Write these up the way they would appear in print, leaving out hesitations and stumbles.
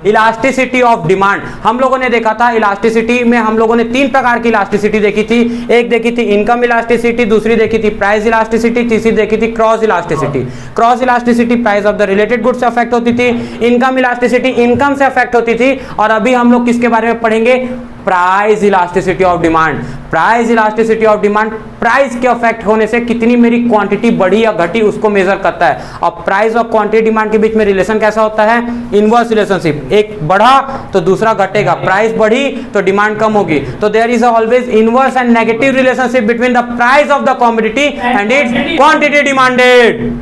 Elasticity of demand. हम लोगों ने देखा था इलास्टिसिटी में हम लोगों ने तीन प्रकार की इलास्टिसिटी देखी थी। एक देखी थी इनकम इलास्टिसिटी, दूसरी देखी थी प्राइस इलास्टिसिटी, तीसरी देखी थी cross elasticity. Cross elasticity price of the related goods से अफेक्ट होती थी, इनकम इलास्टिसिटी इनकम से अफेक्ट होती थी, और अभी हम लोग किसके बारे में पढ़ेंगे? Price elasticity of demand. Price elasticity of demand price के अफेक्ट होने से कितनी मेरी क्वांटिटी बढ़ी या घटी उसको मेजर करता है। और प्राइस और क्वांटिटी डिमांड के बीच में रिलेशन कैसा होता है? इनवर्स रिलेशनशिप, एक बढ़ा तो दूसरा घटेगा, प्राइस बढ़ी तो डिमांड कम होगी। तो there is always inverse and negative relationship between the price of the commodity and its quantity demanded.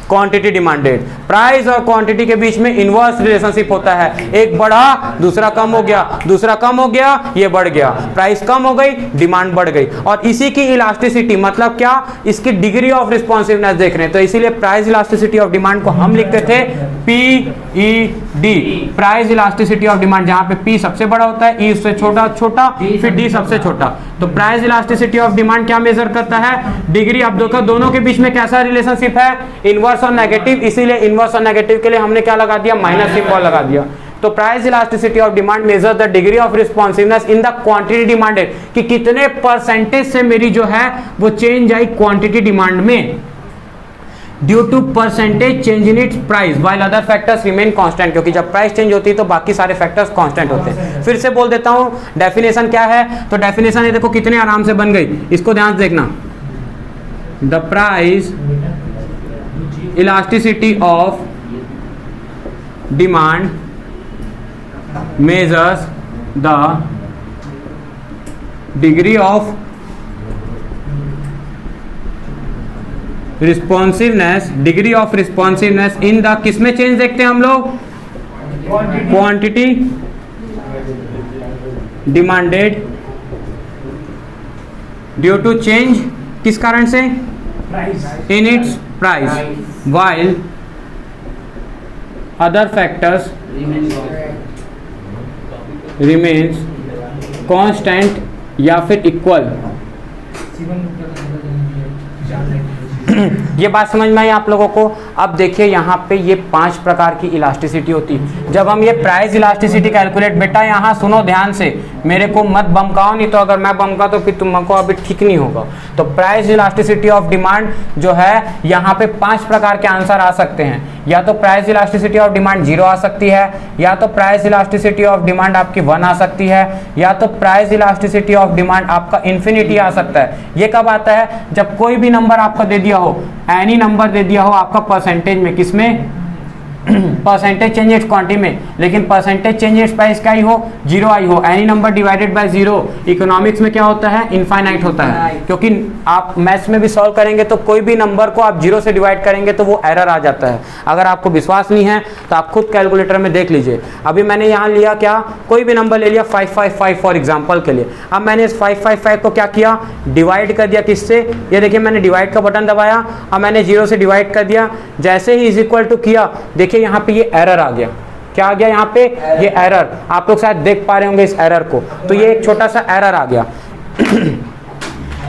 Quantity demanded, price और क्वांटिटी के बीच में इनवर्स रिलेशनशिप होता है। एक बढ़ा दूसरा कम हो गया, दूसरा कम हो गया ये बढ़ गया, प्राइस कम हो गई डिमांड बढ़ गई। और इसी की इलास्टिसिटी मतलब क्या? इसकी डिग्री ऑफ रिस्पॉन्सिवनेस देख रहे हैं। तो इसीलिए प्राइस इलास्टिसिटी ऑफ डिमांड को हम लिखते थे PED, price elasticity of demand, जहां पे P सबसे बड़ा होता है, E उससे छोटा छोटा, फिर D सबसे छोटा। तो प्राइस इलास्टिसिटी ऑफ डिमांड क्या मेजर करता है? डिग्री। अब देखो दोनों के बीच में कैसा रिलेशनशिप है? इनवर्स और नेगेटिव। इसीलिए इनवर्स और नेगेटिव के लिए हमने क्या लगा दिया? माइनस सिंबल लगा दिया। तो price elasticity of demand measure the degree of responsiveness in the quantity demanded, कि कितने परसेंटेज से मेरी जो है वो चेंज आई क्वांटिटी डिमांड में, due to percentage change in its price while other factors remain constant. क्योंकि जब प्राइस चेंज होती है तो बाकी सारे फैक्टर्स कांस्टेंट होते हैं। फिर से बोल देता हूं डेफिनेशन क्या है। तो डेफिनेशन ये देखो कितने आराम से बन गई, इसको ध्यान से देखना। The price elasticity of demand measures the degree of responsiveness in the, किसमें चेंज देखते हैं हम लोग? Quantity demanded due to change, किस कारण से? In its price while other factors remains constant या फिर इक्वल। ये बात समझ में आई आप लोगों को? अब देखिए यहाँ पे ये 5 प्रकार की इलास्टिसिटी होती है। जब हम ये प्राइस इलास्टिसिटी कैलकुलेट, बेटा यहाँ सुनो ध्यान से, मेरे को मत बमकाओ, नहीं तो अगर मैं बमका तो फिर तुमको अभी ठीक नहीं होगा। तो प्राइस इलास्टिसिटी ऑफ डिमांड जो है यहाँ पे 5 प्रकार के आंसर आ सकते हैं। या तो प्राइस इलास्टिसिटी ऑफ डिमांड 0 आ सकती है, या तो प्राइस इलास्टिसिटी ऑफ डिमांड आपकी 1 आ सकती है, या तो प्राइस इलास्टिसिटी ऑफ डिमांड आपका इन्फिनिटी आ सकता है। ये कब आता है? जब कोई भी नंबर आपका दे दिया हो, एनी नंबर दे दिया हो आपका परसेंटेज में, किसमें? परसेंटेज चेंज इट्स क्वांटिटी में, लेकिन परसेंटेज चेंज इट्स प्राइस क्या ही हो? 0 आई हो। Any number divided by 0 economics में क्या होता है? इनफाइनाइट होता है। क्योंकि आप मैथ्स में भी सॉल्व करेंगे तो कोई भी नंबर को आप 0 से डिवाइड करेंगे तो वो एरर आ जाता है। अगर आपको विश्वास नहीं है तो आप खुद कैलकुलेटर में देख लीजिए। अभी मैंने यहाँ लिया क्या? कोई भी नंबर ले लिया 555 फॉर एग्जाम्पल के लिए। अब मैंने इस 555 को क्या किया? डिवाइड कर दिया। किससे? ये देखिए मैंने डिवाइड का बटन दबाया और मैंने 0 से डिवाइड कर दिया। जैसे ही इज इक्वल टू किया, देखिए यहाँ पे ये एरर आ गया। क्या आ गया यहाँ पे? ये एरर। आप लोग शायद देख पा रहे होंगे इस एरर को। तो ये एक छोटा सा एरर आ गया।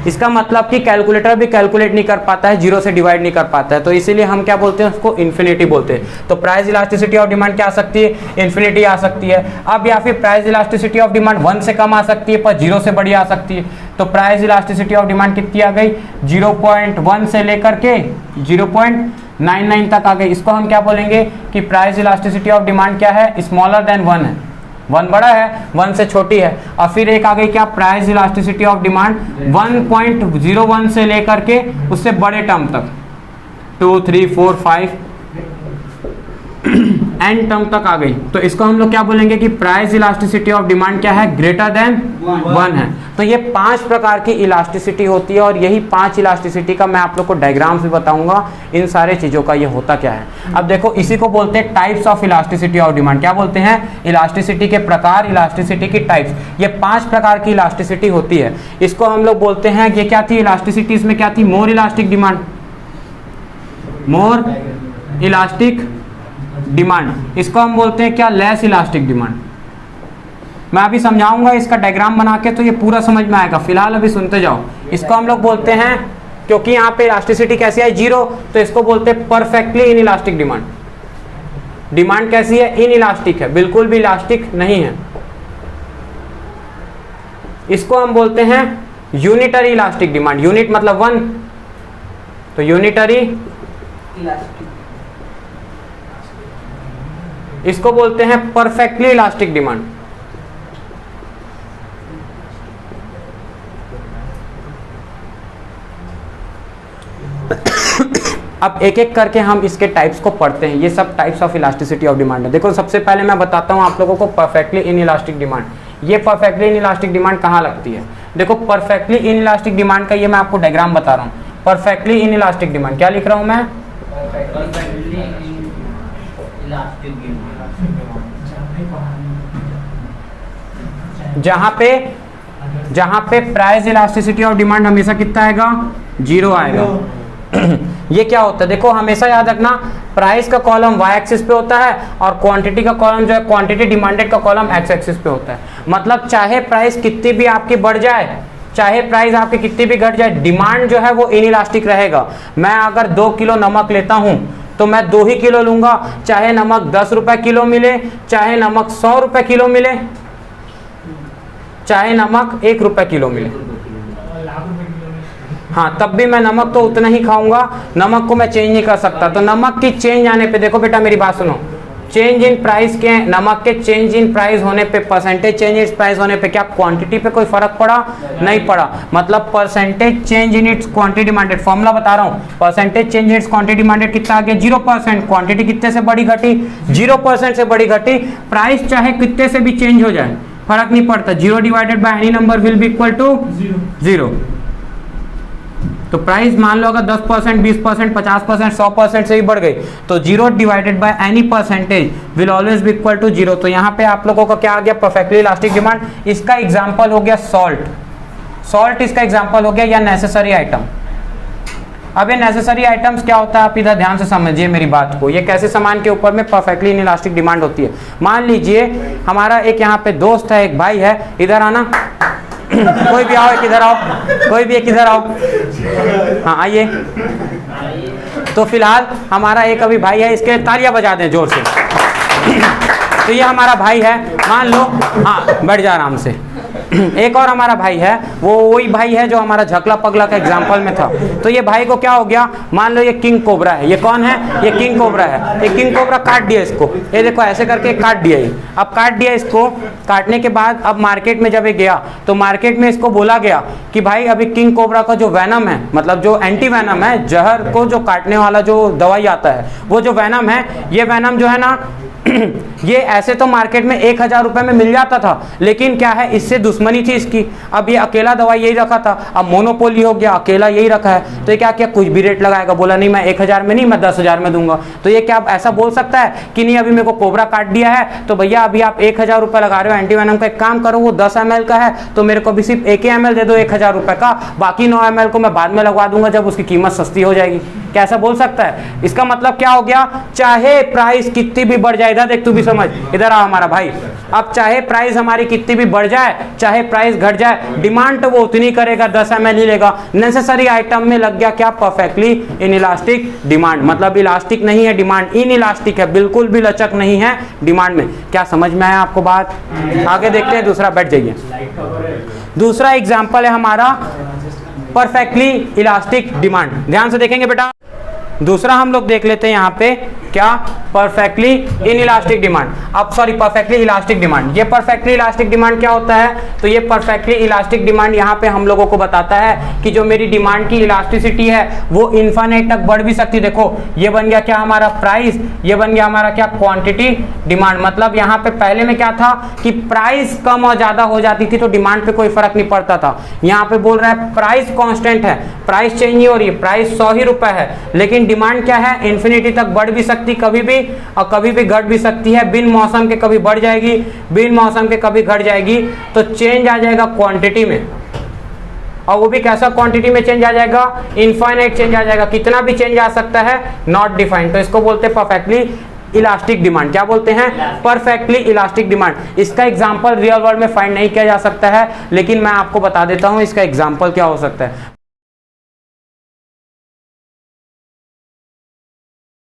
इसका मतलब कि कैलकुलेटर भी कैलकुलेट नहीं कर पाता है, 0 से डिवाइड नहीं कर पाता है। तो इसीलिए हम क्या बोलते हैं? उसको इन्फिनिटी बोलते हैं। तो प्राइस इलास्टिसिटी ऑफ डिमांड क्या आ सकती है? इन्फिनिटी आ सकती है। अब या फिर प्राइस इलास्टिसिटी ऑफ डिमांड 1 से कम आ सकती है पर 0 से बड़ी आ सकती है। तो प्राइस इलास्टिसिटी ऑफ डिमांड कितनी आ गई? 0.1 से लेकर के 0.99 तक आ गई। इसको हम क्या बोलेंगे कि प्राइस इलास्टिसिटी ऑफ डिमांड क्या है? स्मॉलर देन 1 है। 1 बड़ा है, 1 से छोटी है। और फिर एक आ गई क्या? प्राइस इलास्टिसिटी ऑफ डिमांड 1.01 से लेकर के उससे बड़े टर्म तक 2, 3, 4, 5 एन टर्म तक आ गई। तो इसको हम लोग क्या बोलेंगे कि प्राइस इलास्टिसिटी ऑफ डिमांड क्या है? ग्रेटर देन 1 है। तो ये 5 प्रकार की इलास्टिसिटी होती है और यही 5 इलास्टिसिटी का मैं आप लोग को डायग्राम से बताऊंगा इन सारे चीज़ों का ये होता क्या है। अब देखो इसी को बोलते हैं types of elasticity of demand. क्या बोलते हैं? इलास्टिसिटी के प्रकार, इलास्टिसिटी की टाइप्स। ये 5 प्रकार की इलास्टिसिटी होती है। इसको हम लोग बोलते हैं, ये क्या थी इलास्टिसिटी? इसमें क्या थी? मोर इलास्टिक डिमांड, मोर इलास्टिक डिमांड। इसको हम बोलते हैं क्या? Less elastic demand. मैं अभी समझाऊंगा इसका डायग्राम बना के तो ये पूरा समझ में आएगा। फिलहाल अभी सुनते जाओ। इसको हम लोग बोलते हैं, क्योंकि यहाँ पे इलास्टिसिटी कैसी आई? 0, तो इसको बोलते हैं perfectly in elastic demand. Demand कैसी है? इनइलास्टिक है, बिल्कुल भी इलास्टिक नहीं है। इसको हम बोलते हैं यूनिटरी इलास्टिक डिमांड। यूनिट मतलब वन, तो यूनिटरी इलास्टिक। इसको बोलते हैं परफेक्टली इलास्टिक डिमांड। अब एक एक करके हम इसके टाइप्स को पढ़ते हैं। ये सब types of elasticity of demand है। देखो सबसे पहले मैं बताता हूँ आप लोगों को परफेक्टली इनइलास्टिक डिमांड। ये परफेक्टली इनइलास्टिक डिमांड कहाँ लगती है? देखो परफेक्टली इनइलास्टिक डिमांड का ये मैं आपको डायग्राम बता रहा हूँ। परफेक्टली इनइलास्टिक डिमांड क्या लिख रहा हूँ मैं? जहां पे प्राइस इलास्टिसिटी ऑफ डिमांड हमेशा कितना आएगा? 0 आएगा। ये क्या होता है? देखो हमेशा याद रखना, प्राइस का कॉलम y एक्सिस पे होता है और क्वांटिटी का कॉलम जो है, क्वांटिटी डिमांडेड का कॉलम x एक्सिस पे होता है। मतलब चाहे प्राइस कितनी भी आपकी बढ़ जाए, चाहे प्राइस आपकी कितनी भी घट जाए, डिमांड जो है वो इनइलास्टिक रहेगा। मैं अगर 2 किलो नमक लेता हूं तो मैं 2 ही किलो लूंगा, चाहे नमक 10 रुपए किलो मिले, चाहे नमक 100 रुपए किलो मिले, चाहे नमक 1 रुपए किलो मिले। हाँ, तब भी मैं नमक तो उतना ही खाऊंगा, नमक को मैं चेंज नहीं कर सकता। तो नमक की चेंज आने पे, देखो बेटा मेरी बात सुनो, चेंज इन प्राइस के, नमक के चेंज इन प्राइस होने पे, परसेंटेज चेंज इन प्राइस होने पे क्या क्वांटिटी पे कोई फर्क पड़ा? नहीं पड़ा। मतलब percentage change in it's quantity demanded, formula बता रहा हूँ, percentage change in it's quantity demanded कितना आ गया? 0%। क्वांटिटी कितने से बड़ी घटी? 0% से बड़ी घटी। प्राइस चाहे कितने से भी चेंज हो जाए फर्क नहीं पड़ता, 0 divided by any number will be equal to 0। तो प्राइस मान लो अगर 10%, 20%, 50%, 100% से भी बढ़ गई तो 0 divided by any percentage will always be equal to 0। तो यहाँ पे आप लोगों का क्या आ गया? Perfectly elastic demand. इसका एग्जांपल हो गया सॉल्ट। सॉल्ट इसका एग्जांपल हो गया, या नेसेसरी आइटम। अब ये नेसेसरी आइटम्स क्या होता है, आप इधर ध्यान से समझिए मेरी बात को। ये कैसे सामान के ऊपर में परफेक्टली इनइलास्टिक डिमांड होती है? मान लीजिए हमारा एक यहाँ पे दोस्त है, एक भाई है, इधर आना कोई भी आओ, एक इधर आओ, कोई भी एक इधर आओ। हाँ आइए। तो फिलहाल हमारा एक अभी भाई है, इसके तालियां बजा दें जोर से। तो ये हमारा भाई है, मान लो, हाँ बैठ जा आराम से। एक और हमारा भाई है, वो वही भाई है जो हमारा झकला पगला का एग्जाम्पल में था। तो ये भाई को क्या हो गया? मान लो ये किंग कोबरा है। ये कौन है? ये किंग कोबरा है। ये किंग कोबरा काट दिया इसको, ये देखो ऐसे करके काट दिया। ये अब काट दिया इसको, काटने के बाद अब मार्केट में जब ये गया तो मार्केट में इसको बोला गया कि भाई अभी किंग कोबरा का जो वैनम है, मतलब जो एंटी वैनम है, जहर को जो काटने वाला जो दवाई आता है, वो जो वैनम है, ये वैनम जो है ना ये ऐसे तो मार्केट में 1000 रुपए में मिल जाता था, लेकिन क्या है, इससे दुश्मनी थी इसकी। अब ये अकेला दवाई यही रखा था, अब मोनोपोली हो गया, अकेला यही रखा है। तो ये क्या किया? कुछ भी रेट लगाएगा, बोला नहीं मैं 1000 में नहीं, मैं 10,000 में दूंगा। तो ये क्या ऐसा बोल सकता है कि नहीं अभी मेरे को कोबरा काट दिया है तो भैया अभी आप 1000 रुपए लगा रहे हो एंटी वेनम का, एक काम करो वो 10 ml का है तो मेरे को भी सिर्फ 1 ml दे दो 1000 रुपए का, बाकी 9 ml को मैं बाद में लगवा दूंगा जब उसकी कीमत सस्ती हो जाएगी। क्या ऐसा बोल सकता है? इसका मतलब क्या हो गया? चाहे प्राइस कितनी भी बढ़ जाए, इधर देख तू भी समझ, इधर आ हमारा भाई, अब चाहे प्राइस हमारी कितनी भी बढ़ जाए, चाहे प्राइस घट जाए, डिमांड तो वो उतनी करेगा, 10 ml ही लेगा। नेसेसरी आइटम में लग गया क्या? Perfectly inelastic demand. मतलब इलास्टिक नहीं है डिमांड, इनइलास्टिक है, बिल्कुल भी लचक नहीं है डिमांड में। क्या समझ में आया आपको बात? आगे देखते हैं दूसरा, बैठ जाइए। दूसरा एग्जाम्पल है हमारा परफेक्टली इलास्टिक डिमांड। ध्यान से देखेंगे बेटा, दूसरा हम लोग देख लेते हैं यहाँ पे क्या? Perfectly inelastic demand. अब सॉरी, परफेक्टली इलास्टिक डिमांड। ये परफेक्टली इलास्टिक डिमांड क्या होता है? तो ये परफेक्टली इलास्टिक डिमांड यहाँ पे हम लोगों को बताता है कि जो मेरी डिमांड की इलास्टिसिटी है वो इन्फिनिट तक बढ़ भी सकती है। देखो ये बन गया क्या हमारा? प्राइस। ये बन गया हमारा क्या? Quantity demand. मतलब यहाँ पे पहले में क्या था कि प्राइस कम और ज्यादा हो जाती थी तो डिमांड पे कोई फर्क नहीं पड़ता था। यहाँ पे बोल रहा है प्राइस कॉन्स्टेंट है, प्राइस चेंज नहीं हो रही है, प्राइस 100 ही रुपए है, लेकिन डिमांड क्या है? इन्फिनिटी तक बढ़ भी सकती कभी भी और कभी भी घट भी सकती है। बिन मौसम के कभी बढ़ जाएगी, बिन मौसम के कभी घट जाएगी। तो चेंज आ जाएगा क्वांटिटी में, और वो भी कैसा क्वांटिटी में चेंज आ जाएगा? इनफाइनाइट चेंज आ जाएगा। कितना भी चेंज आ सकता है, नॉट डिफाइंड। तो इसको बोलते हैं परफेक्टली इलास्टिक डिमांड। क्या बोलते हैं? Perfectly elastic demand. इसका एग्जांपल रियल वर्ल्ड में फाइंड नहीं किया जा सकता है, लेकिन मैं आपको बता देता हूं इसका एग्जांपल क्या हो सकता है।